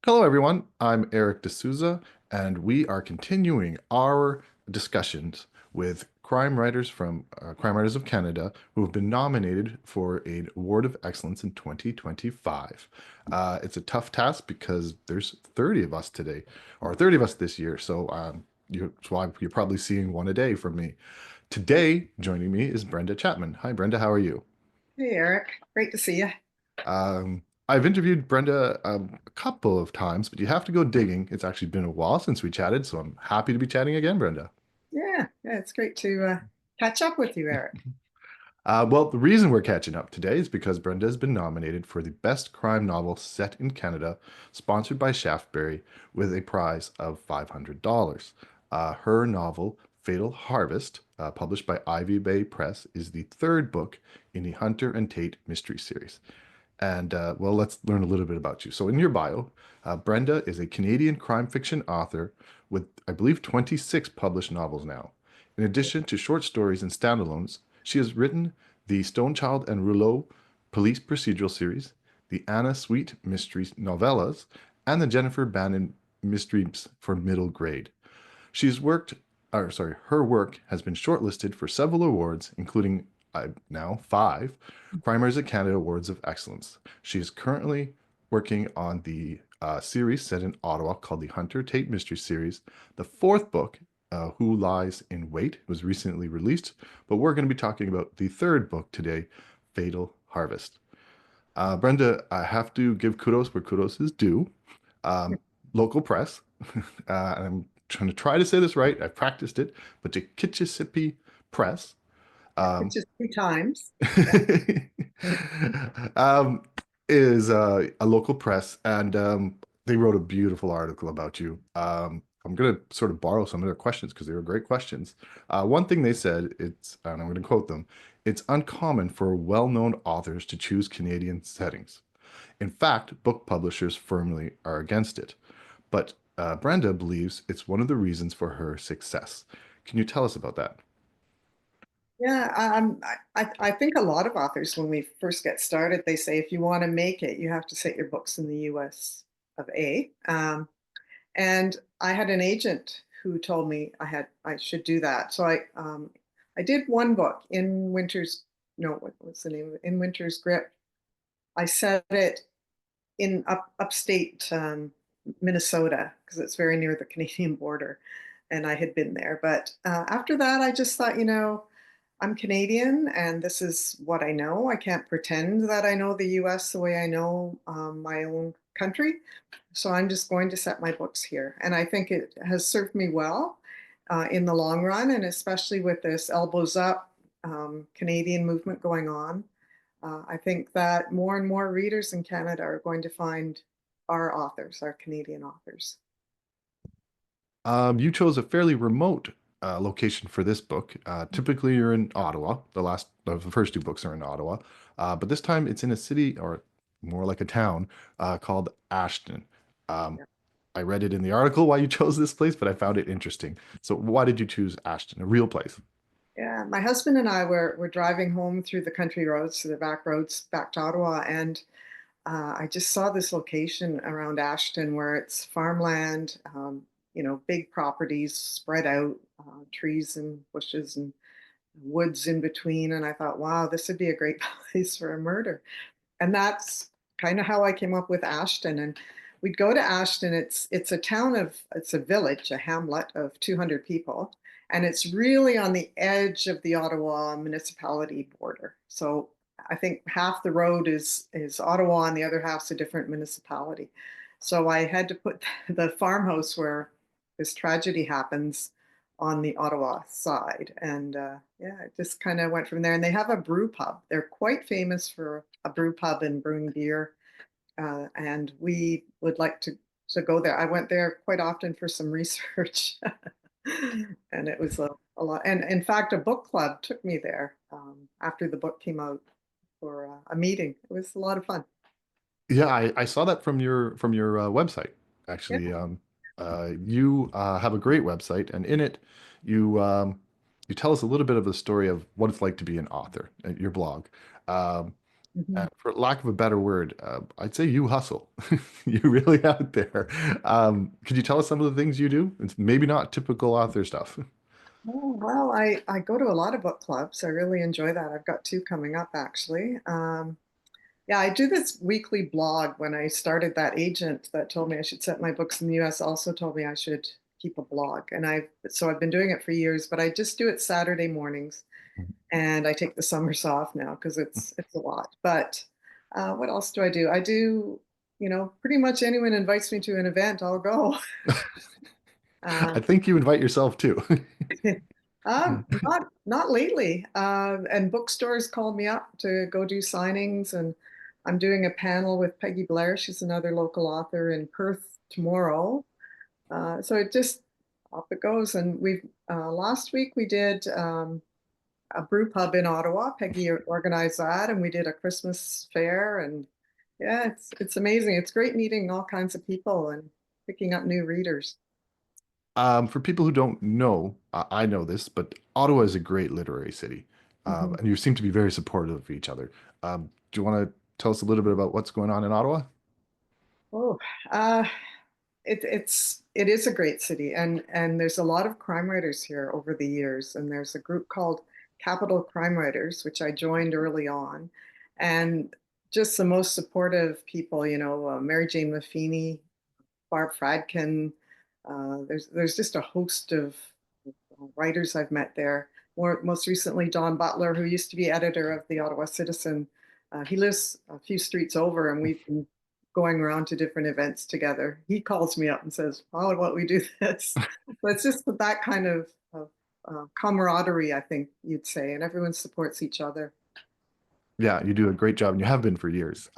Hello, everyone. I'm Eric D'Souza, and we are continuing our discussions with crime writers from Crime Writers of Canada who have been nominated for an Award of Excellence in 2025. It's a tough task because there's 30 of us today, or 30 of us this year, so that's why you're probably seeing one a day from me. Today, joining me is Brenda Chapman. Hi, Brenda. How are you? Hey Eric, great to see you. I've interviewed Brenda a couple of times, but you have to go digging. It's actually been a while since we chatted, so I'm happy to be chatting again, Brenda. Yeah, it's great to catch up with you, Eric. Well, the reason we're catching up today is because Brenda has been nominated for the Best Crime Novel Set in Canada, sponsored by Shaftesbury, with a prize of $500. Her novel, Fatal Harvest, published by Ivy Bay Press, is the third book in the Hunter and Tate mystery series. And well, let's learn a little bit about you. So, in your bio, Brenda is a Canadian crime fiction author with, I believe, 26 published novels now. In addition to short stories and standalones, she has written the Stonechild and Rouleau police procedural series, the Anna Sweet mysteries novellas, and the Jennifer Bannon mysteries for middle grade. She's worked, or sorry, her work has been shortlisted for several awards, including now five Crime Writers of Canada Awards of Excellence. She is currently working on the series set in Ottawa called the Hunter Tate Mystery Series. The fourth book, Who Lies in Wait, was recently released, but we're going to be talking about the third book today, Fatal Harvest. Brenda, I have to give kudos where kudos is due. Um, Local press, and I'm try to say this right. I've practiced it, but the Kitchissippi Press It's um, just 2 times. Yeah. um, is a local press, and they wrote a beautiful article about you. I'm going to sort of borrow some of their questions because they were great questions. One thing they said, and I'm going to quote them, it's uncommon for well-known authors to choose Canadian settings. In fact, book publishers firmly are against it. But Brenda believes it's one of the reasons for her success. Can you tell us about that? Yeah, I think a lot of authors, when we first get started, they say if you want to make it, you have to set your books in the US of A. And I had an agent who told me I should do that. So I did one book in Winter's, no, what's the name of it? In Winter's Grip. I set it in upstate Minnesota because it's very near the Canadian border, and I had been there. But after that, I just thought, I'm Canadian, and this is what I know. I can't pretend that I know the U.S. the way I know my own country. So I'm just going to set my books here, and I think it has served me well in the long run, and especially with this elbows up Canadian movement going on. I think that more and more readers in Canada are going to find our authors, our Canadian authors. You chose a fairly remote location for this book. Typically, you're in Ottawa. The first two books are in Ottawa, but this time it's in a city, or more like a town, called Ashton. Um, Yeah. I read it in the article why you chose this place, but I found it interesting. So, why did you choose Ashton, a real place? Yeah, my husband and I were driving home through the country roads, to the back roads back to Ottawa, and I just saw this location around Ashton where it's farmland, big properties spread out, trees and bushes and woods in between. And I thought, wow, this would be a great place for a murder. And that's kind of how I came up with Ashton. And we'd go to Ashton. It's a village, a hamlet of 200 people, and it's really on the edge of the Ottawa municipality border. So I think half the road is Ottawa, and the other half's a different municipality. So I had to put the farmhouse where this tragedy happens on the Ottawa side. And yeah, it just kind of went from there. And they have a brew pub. They're quite famous for a brew pub and brewing beer. And we would like to go there. I went there quite often for some research. And it was a lot. And in fact, a book club took me there after the book came out for a meeting. It was a lot of fun. Yeah, I saw that from your website. Yeah. Actually, you have a great website, and in it, you you tell us a little bit of the story of what it's like to be an author at your blog. Um, Mhm. For lack of a better word, I'd say you hustle. You're really out there. Could you tell us some of the things you do? It's maybe not typical author stuff. Oh, well, I go to a lot of book clubs. I really enjoy that. I've got two coming up actually. Yeah, I do this weekly blog. When I started, that agent that told me I should set my books in the US also told me I should keep a blog. And I've been doing it for years, but I just do it Saturday mornings and I take the summers off now because it's a lot. But what else do I do? I do, pretty much anyone invites me to an event, I'll go. I Um, think you invite yourself too. not lately. And bookstores called me up to go do signings, and I'm doing a panel with Peggy Blair. She's another local author in Perth tomorrow. So it just off it goes. And we've last week we did a brew pub in Ottawa. Peggy organized that, and we did a Christmas fair. And yeah, it's amazing. It's great meeting all kinds of people and picking up new readers. For people who don't know, I know this, but Ottawa is a great literary city, Mhm. and you seem to be very supportive of each other. Do you want to tell us a little bit about what's going on in Ottawa? Oh, uh, it is a great city, and there's a lot of crime writers here over the years, and there's a group called Capital Crime Writers, which I joined early on, and just the most supportive people, Mary Jane Maffini, Barb Fradkin. There's just a host of writers I've met there. Most recently, Don Butler, who used to be editor of the Ottawa Citizen. He lives a few streets over, and we've been going around to different events together. He calls me up and says, "Oh, why don't we do this?" So it's just that kind of camaraderie, I think you'd say, and everyone supports each other. Yeah, you do a great job, and you have been for years.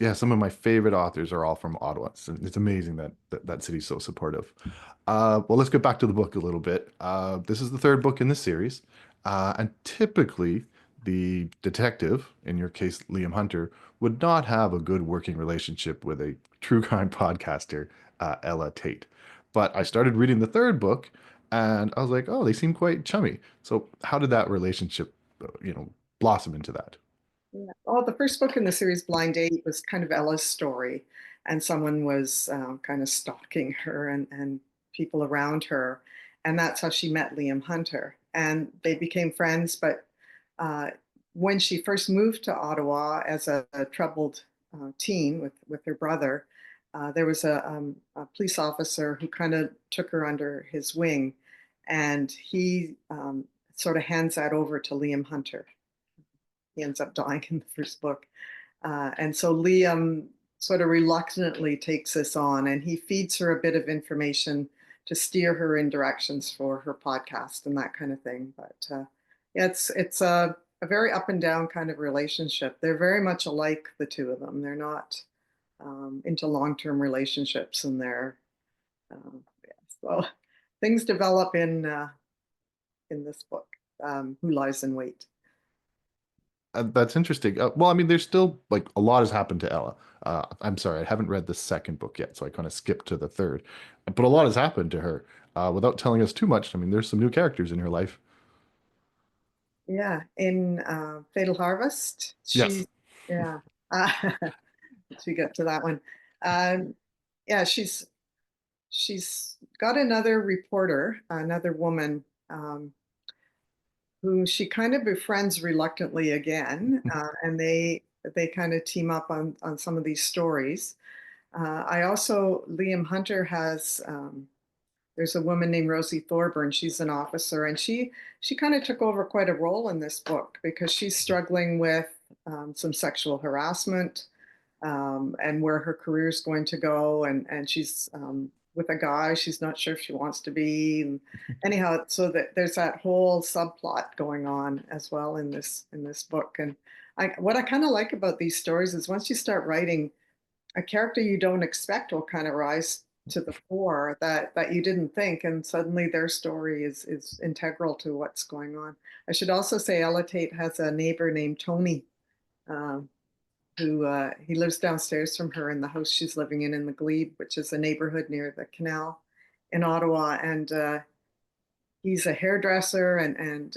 Yeah, some of my favorite authors are all from Ottawa. It's amazing that city's so supportive. Well, let's get back to the book a little bit. This is the third book in the series, and typically the detective, in your case, Liam Hunter, would not have a good working relationship with a true crime podcaster, Ella Tate. But I started reading the third book, and I was like, oh, they seem quite chummy. So how did that relationship, blossom into that? Yeah. Oh, the first book in the series, Blind Date, was kind of Ella's story, and someone was kind of stalking her and people around her, and that's how she met Liam Hunter, and they became friends. But uh, when she first moved to Ottawa as a troubled teen with her brother, there was a police officer who kind of took her under his wing, and he sort of hands that over to Liam Hunter. He ends up dying in the first book. And so Liam sort of reluctantly takes this on, and he feeds her a bit of information to steer her in directions for her podcast and that kind of thing. But yeah, it's a very up and down kind of relationship. They're very much alike, the two of them. They're not into long-term relationships, and yeah, so things develop in this book. Who Lies in Wait? That's interesting. Well, I mean, there's still like a lot has happened to Ella. I'm sorry, I haven't read the second book yet, so I kind of skipped to the third. But a lot has happened to her. Without telling us too much, I mean, there's some new characters in her life. Yeah, in Fatal Harvest, Yes. yeah, uh, once we get to that one. Um, yeah, she's got another reporter, another woman, who she kind of befriends reluctantly again, and they kind of team up on some of these stories. I also Liam Hunter has there's a woman named Rosie Thorburn. She's an officer, and she kind of took over quite a role in this book because she's struggling with some sexual harassment, and where her career is going to go, and she's with a guy she's not sure if she wants to be. And anyhow, so that there's that whole subplot going on as well in this book. And what I kind of like about these stories is once you start writing, a character you don't expect will kind of rise to the fore that you didn't think, and suddenly their story is integral to what's going on. I should also say Ella Tate has a neighbor named Tony, um, who he lives downstairs from her in the house she's living in the Glebe, which is a neighborhood near the canal in Ottawa. And he's a hairdresser, and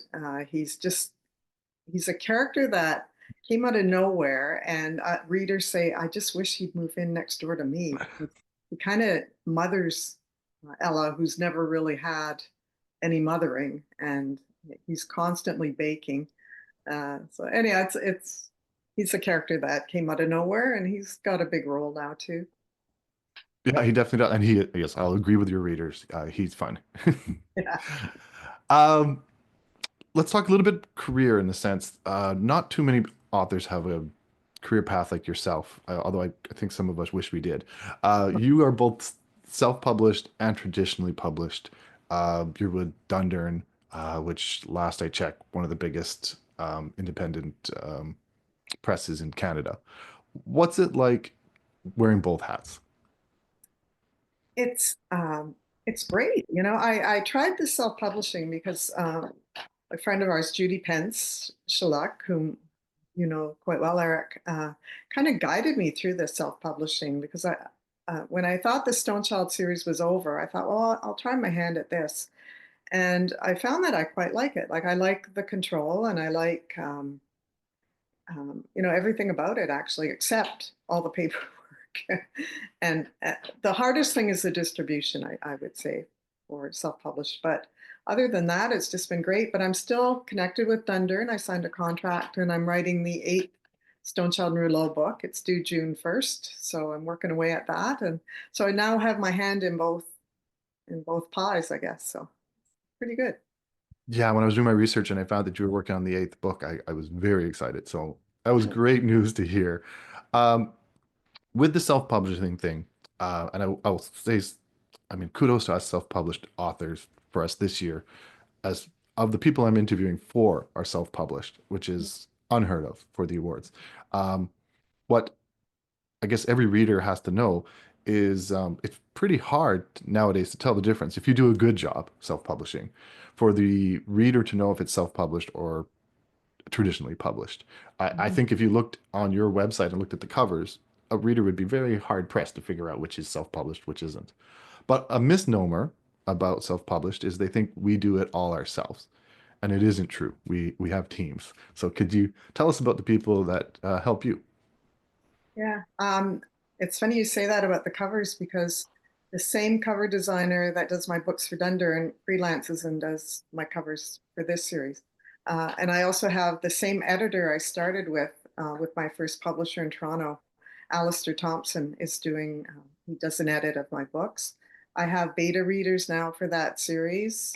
he's a character that came out of nowhere, and readers say, "I just wish he'd move in next door to me." He kind of mothers Ella, who's never really had any mothering, and he's constantly baking. So anyhow, it's he's a character that came out of nowhere, and he's got a big role now too. Yeah, he definitely does. And yes, I'll agree with your readers. He's fun. Yeah. Um, let's talk a little bit career in the sense, not too many authors have a career path like yourself, although I think some of us wish we did. You are both self-published and traditionally published. You're with Dundurn, which last I checked, one of the biggest independent presses in Canada. What's it like wearing both hats? It's um, it's great. You know, I tried the self-publishing because a friend of ours, Judy Pence Shaluk, whom you know quite well, Eric, kind of guided me through the self-publishing because when I thought the Stonechild series was over, I thought, well, I'll try my hand at this, and I found that I quite like it. Like I like the control, and I like you know, everything about it actually, except all the paperwork. And the hardest thing is the distribution, I would say, for self-published. But other than that, it's just been great. But I'm still connected with Dunder, and I signed a contract, and I'm writing the eighth Stonechild and Rouleau book. It's due June 1st, so I'm working away at that. And so I now have my hand in both pies, I guess. So pretty good. Yeah, when I was doing my research and I found that you were working on the eighth book, I was very excited. So that was great news to hear. Um, with the self-publishing thing, and I'll say, I mean, kudos to us self-published authors for us this year, as of the people I'm interviewing for are self-published, which is unheard of for the awards. What I guess every reader has to know is it's pretty hard nowadays to tell the difference. If you do a good job self-publishing, for the reader to know if it's self-published or traditionally published. I Mhm. think if you looked on your website and looked at the covers, a reader would be very hard pressed to figure out which is self-published, which isn't. But a misnomer about self-published is they think we do it all ourselves. And it isn't true. We have teams. So could you tell us about the people that help you? Yeah. It's funny you say that about the covers because the same cover designer that does my books for Dunder and freelances and does my covers for this series. And I also have the same editor I started with my first publisher in Toronto. Alistair Thompson is doing, he does an edit of my books. I have beta readers now for that series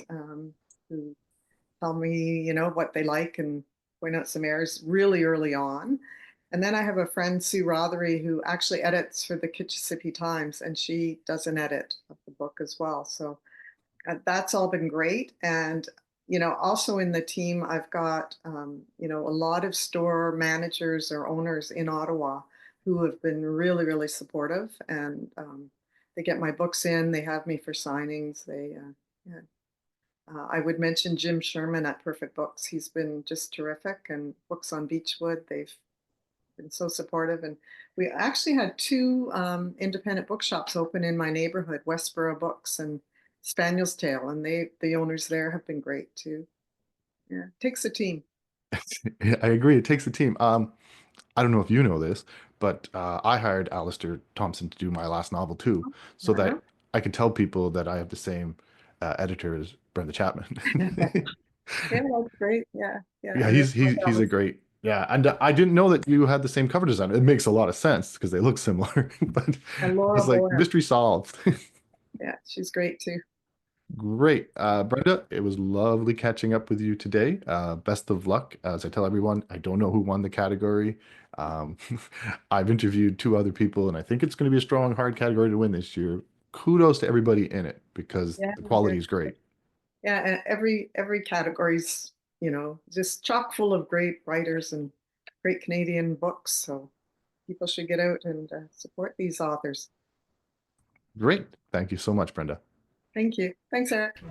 who tell me, you know, what they like and point out some errors really early on. And then I have a friend, Sue Rothery, who actually edits for the Kitchissippi Times, and she does an edit of the book as well. So that's all been great. And, you know, also in the team, I've got, you know, a lot of store managers or owners in Ottawa who have been really, really supportive. And they get my books in, they have me for signings. Yeah, I would mention Jim Sherman at Perfect Books. He's been just terrific, and Books on Beechwood. They've been so supportive. And we actually had two independent bookshops open in my neighborhood, Westboro Books and Spaniel's Tale, and the owners there have been great too. Yeah, takes a team. I agree. It takes a team. I don't know if you know this, but I hired Alistair Thompson to do my last novel too, so Uh-huh. that I can tell people that I have the same editor as Brenda Chapman. Yeah, that's great. Yeah, yeah. I Yeah, really he's a great, yeah, and I didn't know that you had the same cover design. It makes a lot of sense because they look similar, but and I Laura was like, Boyer. mystery solved. Yeah, she's great too. Great. Brenda, it was lovely catching up with you today. Best of luck. As I tell everyone, I don't know who won the category. Um, I've interviewed two other people, and I think it's going to be a strong, hard category to win this year. Kudos to everybody in it because Yeah, the yeah, quality is great. yeah. And every category's, you know, just chock full of great writers and great Canadian books. So people should get out and support these authors. Great. Thank you so much, Brenda. Thank you. Thanks, Eric.